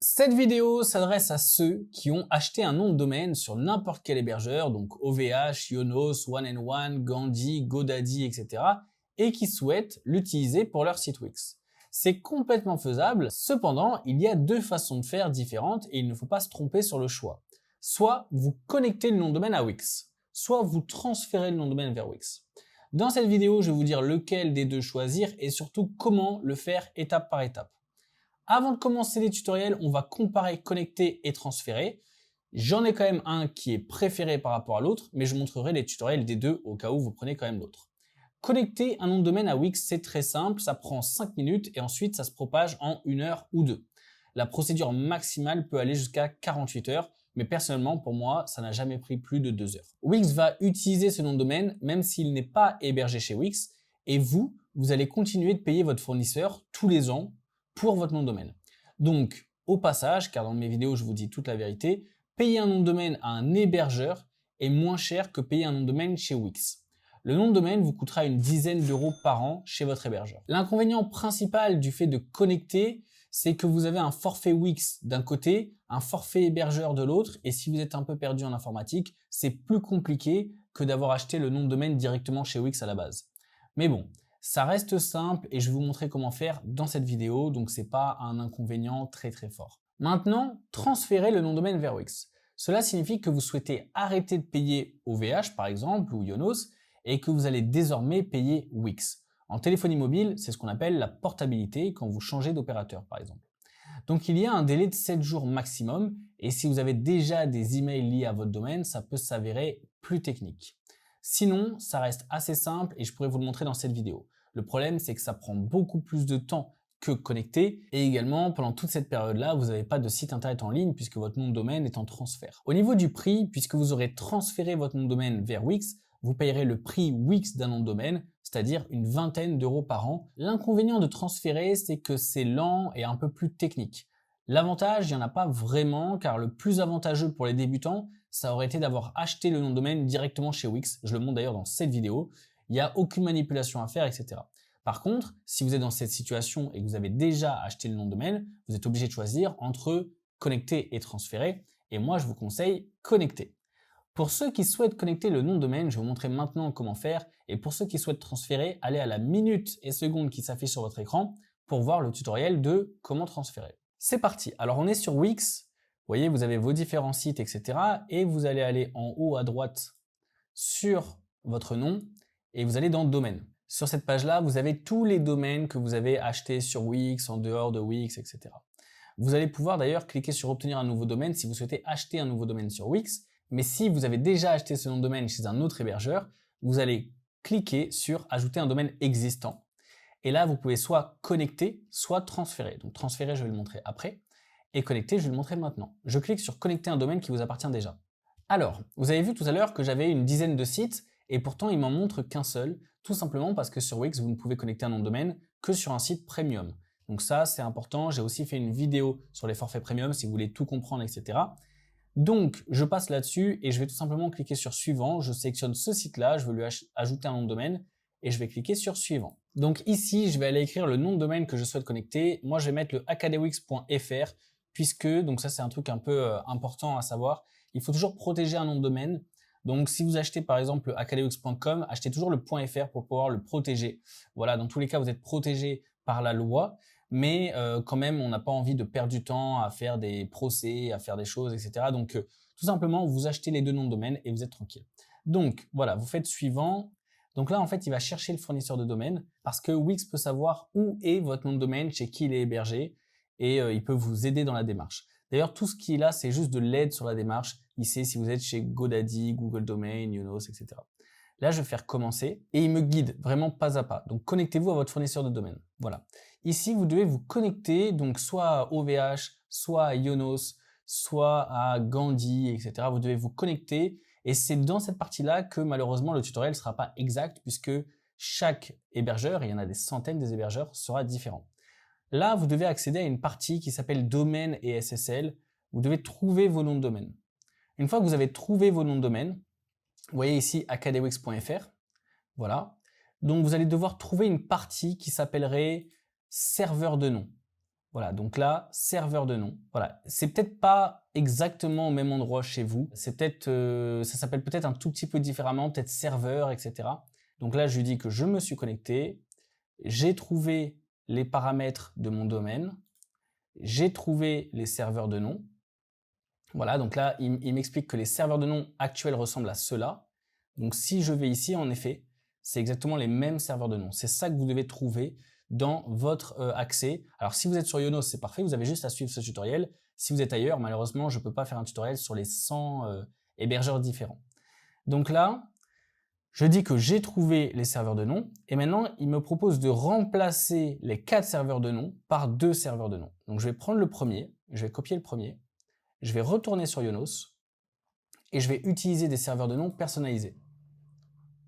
Cette vidéo s'adresse à ceux qui ont acheté un nom de domaine sur n'importe quel hébergeur, donc OVH, Yonos, One&One, Gandhi, GoDaddy, etc. et qui souhaitent l'utiliser pour leur site Wix. C'est complètement faisable, cependant, il y a deux façons de faire différentes et il ne faut pas se tromper sur le choix. Soit vous connectez le nom de domaine à Wix, soit vous transférez le nom de domaine vers Wix. Dans cette vidéo, je vais vous dire lequel des deux choisir et surtout comment le faire étape par étape. Avant de commencer les tutoriels, on va comparer connecter et transférer. J'en ai quand même un qui est préféré par rapport à l'autre, mais je montrerai les tutoriels des deux au cas où vous prenez quand même l'autre. Connecter un nom de domaine à Wix, c'est très simple, ça prend 5 minutes et ensuite ça se propage en 1 heure ou 2. La procédure maximale peut aller jusqu'à 48 heures, mais personnellement pour moi, ça n'a jamais pris plus de 2 heures. Wix va utiliser ce nom de domaine même s'il n'est pas hébergé chez Wix, et vous allez continuer de payer votre fournisseur tous les ans pour votre nom de domaine. Donc, au passage, car dans mes vidéos je vous dis toute la vérité, payer un nom de domaine à un hébergeur est moins cher que payer un nom de domaine chez Wix. Le nom de domaine vous coûtera une dizaine d'euros par an chez votre hébergeur. L'inconvénient principal du fait de connecter, c'est que vous avez un forfait Wix d'un côté, un forfait hébergeur de l'autre, et si vous êtes un peu perdu en informatique, c'est plus compliqué que d'avoir acheté le nom de domaine directement chez Wix à la base. Mais bon, ça reste simple et je vais vous montrer comment faire dans cette vidéo, donc c'est pas un inconvénient très fort. Maintenant, transférez le nom de domaine vers Wix. Cela signifie que vous souhaitez arrêter de payer OVH par exemple ou Yonos et que vous allez désormais payer Wix. En téléphonie mobile, c'est ce qu'on appelle la portabilité quand vous changez d'opérateur par exemple. Donc il y a un délai de 7 jours maximum et si vous avez déjà des emails liés à votre domaine, ça peut s'avérer plus technique. Sinon, ça reste assez simple et je pourrais vous le montrer dans cette vidéo. Le problème, c'est que ça prend beaucoup plus de temps que connecter et également, pendant toute cette période-là, vous n'avez pas de site internet en ligne puisque votre nom de domaine est en transfert. Au niveau du prix, puisque vous aurez transféré votre nom de domaine vers Wix, vous payerez le prix Wix d'un nom de domaine, c'est-à-dire une vingtaine d'euros par an. L'inconvénient de transférer, c'est que c'est lent et un peu plus technique. L'avantage, il n'y en a pas vraiment, car le plus avantageux pour les débutants, ça aurait été d'avoir acheté le nom de domaine directement chez Wix. Je le montre d'ailleurs dans cette vidéo. Il n'y a aucune manipulation à faire, etc. Par contre, si vous êtes dans cette situation et que vous avez déjà acheté le nom de domaine, vous êtes obligé de choisir entre connecter et transférer. Et moi, je vous conseille connecter. Pour ceux qui souhaitent connecter le nom de domaine, je vais vous montrer maintenant comment faire. Et pour ceux qui souhaitent transférer, allez à la minute et seconde qui s'affiche sur votre écran pour voir le tutoriel de comment transférer. C'est parti. Alors on est sur Wix. Vous voyez, vous avez vos différents sites, etc. Et vous allez aller en haut à droite sur votre nom et vous allez dans domaine. Sur cette page-là, vous avez tous les domaines que vous avez achetés sur Wix, en dehors de Wix, etc. Vous allez pouvoir d'ailleurs cliquer sur obtenir un nouveau domaine si vous souhaitez acheter un nouveau domaine sur Wix. Mais si vous avez déjà acheté ce nom de domaine chez un autre hébergeur, vous allez cliquer sur ajouter un domaine existant. Et là, vous pouvez soit connecter, soit transférer. Donc transférer, je vais le montrer après. Et connecter, je vais le montrer maintenant. Je clique sur connecter un domaine qui vous appartient déjà. Alors, vous avez vu tout à l'heure que j'avais une dizaine de sites et pourtant il m'en montre qu'un seul, tout simplement parce que sur Wix, vous ne pouvez connecter un nom de domaine que sur un site premium. Donc ça, c'est important. J'ai aussi fait une vidéo sur les forfaits premium si vous voulez tout comprendre, etc. Donc, je passe là-dessus et je vais tout simplement cliquer sur suivant. Je sélectionne ce site-là, je veux lui ajouter un nom de domaine et je vais cliquer sur suivant. Donc ici, je vais aller écrire le nom de domaine que je souhaite connecter. Moi, je vais mettre le acadewix.fr puisque, donc ça c'est un truc un peu important à savoir, il faut toujours protéger un nom de domaine. Donc si vous achetez par exemple le acadewix.com, achetez toujours le .fr pour pouvoir le protéger. Voilà, dans tous les cas, vous êtes protégé par la loi, mais quand même, on n'a pas envie de perdre du temps à faire des procès, à faire des choses, etc. Donc tout simplement, vous achetez les deux noms de domaine et vous êtes tranquille. Donc voilà, vous faites suivant. Donc là, en fait, il va chercher le fournisseur de domaine parce que Wix peut savoir où est votre nom de domaine, chez qui il est hébergé et il peut vous aider dans la démarche. D'ailleurs, tout ce qui est là, c'est juste de l'aide sur la démarche. Il sait si vous êtes chez GoDaddy, Google Domain, Yonos, etc. Là, je vais faire commencer et il me guide vraiment pas à pas. Donc, connectez-vous à votre fournisseur de domaine. Voilà. Ici, vous devez vous connecter donc soit à OVH, soit à Yonos, soit à Gandhi, etc. Vous devez vous connecter et c'est dans cette partie-là que malheureusement le tutoriel ne sera pas exact puisque chaque hébergeur, et il y en a des centaines des hébergeurs, sera différent. Là, vous devez accéder à une partie qui s'appelle domaine et SSL. Vous devez trouver vos noms de domaine. Une fois que vous avez trouvé vos noms de domaine, vous voyez ici acadewix.fr, voilà. Donc vous allez devoir trouver une partie qui s'appellerait serveur de nom. Voilà, donc là, serveur de nom. Voilà, c'est peut-être pas exactement au même endroit chez vous. C'est peut-être, ça s'appelle peut-être un tout petit peu différemment, peut-être serveur, etc. Donc là, je lui dis que je me suis connecté, j'ai trouvé les paramètres de mon domaine, j'ai trouvé les serveurs de nom. Voilà, donc là, il m'explique que les serveurs de nom actuels ressemblent à ceux-là. Donc si je vais ici, en effet, c'est exactement les mêmes serveurs de nom. C'est ça que vous devez trouver dans votre accès. Alors si vous êtes sur Yonos, c'est parfait, vous avez juste à suivre ce tutoriel. Si vous êtes ailleurs, malheureusement, je ne peux pas faire un tutoriel sur les 100 hébergeurs différents. Donc là, je dis que j'ai trouvé les serveurs de nom et maintenant, il me propose de remplacer les 4 serveurs de nom par 2 serveurs de nom. Donc je vais prendre le premier, je vais copier le premier, je vais retourner sur Yonos et je vais utiliser des serveurs de nom personnalisés.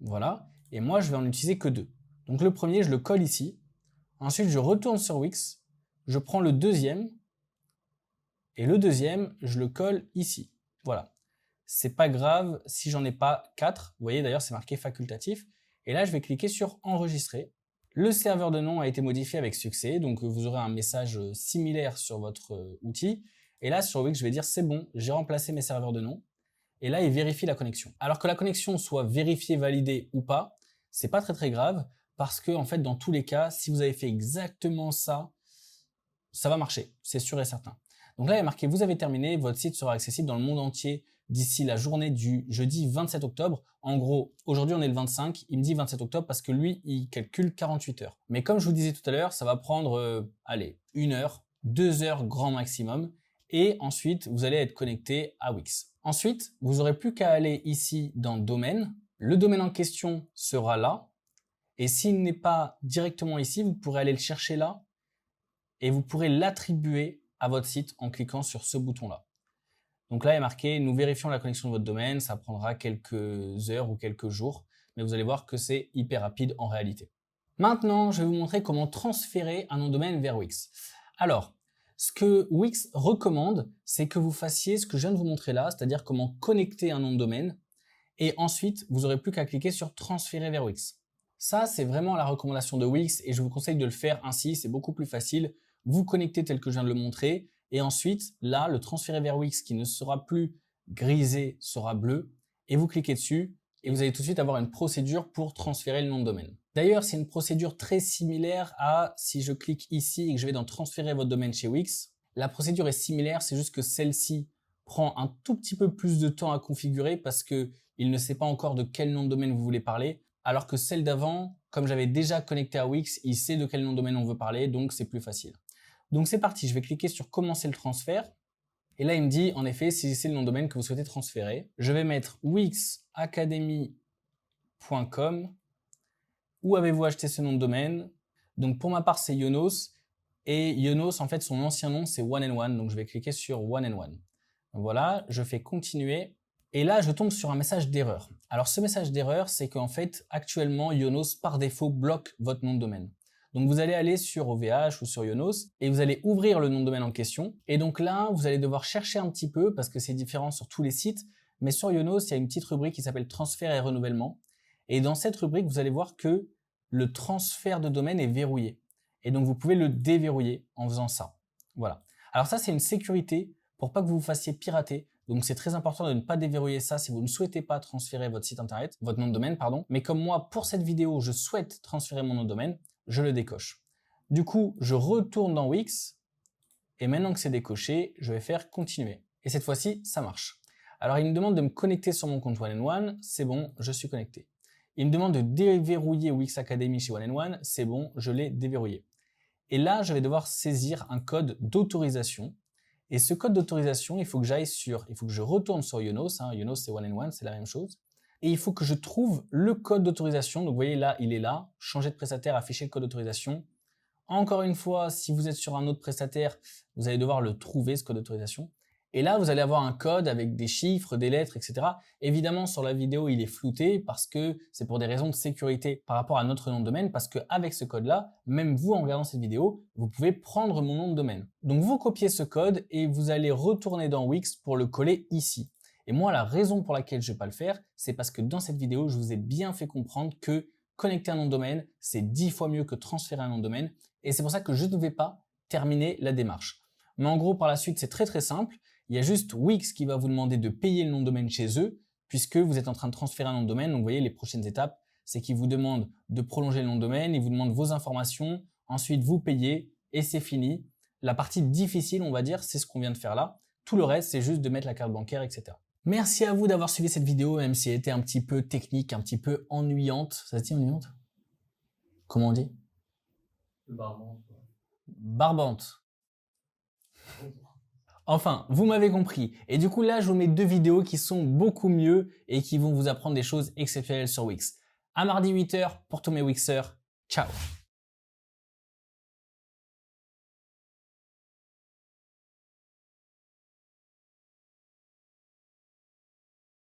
Voilà, et moi je vais en utiliser que 2. Donc le premier, je le colle ici. Ensuite, je retourne sur Wix, je prends le deuxième et le deuxième, je le colle ici. Voilà. C'est pas grave si j'en ai pas 4. Vous voyez d'ailleurs, c'est marqué facultatif. Et là, je vais cliquer sur enregistrer. Le serveur de nom a été modifié avec succès, donc vous aurez un message similaire sur votre outil. Et là, sur Wix, je vais dire c'est bon, j'ai remplacé mes serveurs de nom. Et là, il vérifie la connexion. Alors que la connexion soit vérifiée, validée ou pas, c'est pas très grave parce que en fait, dans tous les cas, si vous avez fait exactement ça, ça va marcher, c'est sûr et certain. Donc là, il est marqué vous avez terminé, votre site sera accessible dans le monde entier d'ici la journée du jeudi 27 octobre. En gros, aujourd'hui on est le 25, il me dit 27 octobre parce que lui, il calcule 48 heures. Mais comme je vous disais tout à l'heure, ça va prendre, allez, 1 heure, 2 heures grand maximum. Et ensuite, vous allez être connecté à Wix. Ensuite, vous n'aurez plus qu'à aller ici dans domaine. Le domaine en question sera là. Et s'il n'est pas directement ici, vous pourrez aller le chercher là et vous pourrez l'attribuer à votre site en cliquant sur ce bouton-là. Donc là, il est marqué « Nous vérifions la connexion de votre domaine ». Ça prendra quelques heures ou quelques jours, mais vous allez voir que c'est hyper rapide en réalité. Maintenant, je vais vous montrer comment transférer un nom de domaine vers Wix. Alors, ce que Wix recommande, c'est que vous fassiez ce que je viens de vous montrer là, c'est-à-dire comment connecter un nom de domaine. Et ensuite, vous n'aurez plus qu'à cliquer sur « Transférer vers Wix ». Ça, c'est vraiment la recommandation de Wix et je vous conseille de le faire ainsi, c'est beaucoup plus facile. Vous connectez tel que je viens de le montrer et ensuite, là, le transférer vers Wix qui ne sera plus grisé sera bleu et vous cliquez dessus et vous allez tout de suite avoir une procédure pour transférer le nom de domaine. D'ailleurs, c'est une procédure très similaire à si je clique ici et que je vais dans transférer votre domaine chez Wix. La procédure est similaire, c'est juste que celle-ci prend un tout petit peu plus de temps à configurer parce que il ne sait pas encore de quel nom de domaine vous voulez parler, alors que celle d'avant, comme j'avais déjà connecté à Wix, il sait de quel nom de domaine on veut parler, donc c'est plus facile. Donc c'est parti, je vais cliquer sur commencer le transfert. Et là, il me dit, en effet, si c'est le nom de domaine que vous souhaitez transférer. Je vais mettre wixacademy.com. Où avez-vous acheté ce nom de domaine? Donc pour ma part, c'est Yonos. Et Yonos, en fait, son ancien nom, c'est One and One. Donc je vais cliquer sur One and One. Voilà, je fais continuer. Et là, je tombe sur un message d'erreur. Alors ce message d'erreur, c'est qu'en fait, actuellement, Yonos, par défaut, bloque votre nom de domaine. Donc vous allez aller sur OVH ou sur Yonos et vous allez ouvrir le nom de domaine en question. Et donc là, vous allez devoir chercher un petit peu parce que c'est différent sur tous les sites. Mais sur Yonos, il y a une petite rubrique qui s'appelle transfert et renouvellement. Et dans cette rubrique, vous allez voir que le transfert de domaine est verrouillé. Et donc vous pouvez le déverrouiller en faisant ça. Voilà. Alors ça, c'est une sécurité pour pas que vous vous fassiez pirater. Donc c'est très important de ne pas déverrouiller ça si vous ne souhaitez pas transférer votre site internet, votre nom de domaine, pardon. Mais comme moi, pour cette vidéo, je souhaite transférer mon nom de domaine, je le décoche. Du coup, je retourne dans Wix et maintenant que c'est décoché, je vais faire continuer. Et cette fois-ci, ça marche. Alors il me demande de me connecter sur mon compte One and One, c'est bon, je suis connecté. Il me demande de déverrouiller Wix Academy chez One and One, c'est bon, je l'ai déverrouillé. Et là, je vais devoir saisir un code d'autorisation. Et ce code d'autorisation, il faut que je retourne sur Yonos, Yonos c'est One and One, c'est la même chose. Et il faut que je trouve le code d'autorisation. Donc vous voyez là, il est là, changer de prestataire, afficher le code d'autorisation. Encore une fois, si vous êtes sur un autre prestataire, vous allez devoir le trouver, ce code d'autorisation. Et là, vous allez avoir un code avec des chiffres, des lettres, etc. Évidemment, sur la vidéo, il est flouté parce que c'est pour des raisons de sécurité par rapport à notre nom de domaine, parce qu'avec ce code-là, même vous, en regardant cette vidéo, vous pouvez prendre mon nom de domaine. Donc, vous copiez ce code et vous allez retourner dans Wix pour le coller ici. Et moi, la raison pour laquelle je ne vais pas le faire, c'est parce que dans cette vidéo, je vous ai bien fait comprendre que connecter un nom de domaine, c'est 10 fois mieux que transférer un nom de domaine. Et c'est pour ça que je ne vais pas terminer la démarche. Mais en gros, par la suite, c'est très simple. Il y a juste Wix qui va vous demander de payer le nom de domaine chez eux, puisque vous êtes en train de transférer un nom de domaine. Donc, vous voyez, les prochaines étapes, c'est qu'ils vous demandent de prolonger le nom de domaine, ils vous demandent vos informations, ensuite vous payez et c'est fini. La partie difficile, on va dire, c'est ce qu'on vient de faire là. Tout le reste, c'est juste de mettre la carte bancaire, etc. Merci à vous d'avoir suivi cette vidéo, même si elle était un petit peu technique, un petit peu ennuyante. Ça se dit ennuyante? Comment on dit? Barbante. Barbante. Enfin, vous m'avez compris. Et du coup, là, je vous mets 2 vidéos qui sont beaucoup mieux et qui vont vous apprendre des choses exceptionnelles sur Wix. À mardi 8 h pour tous mes Wixers. Ciao!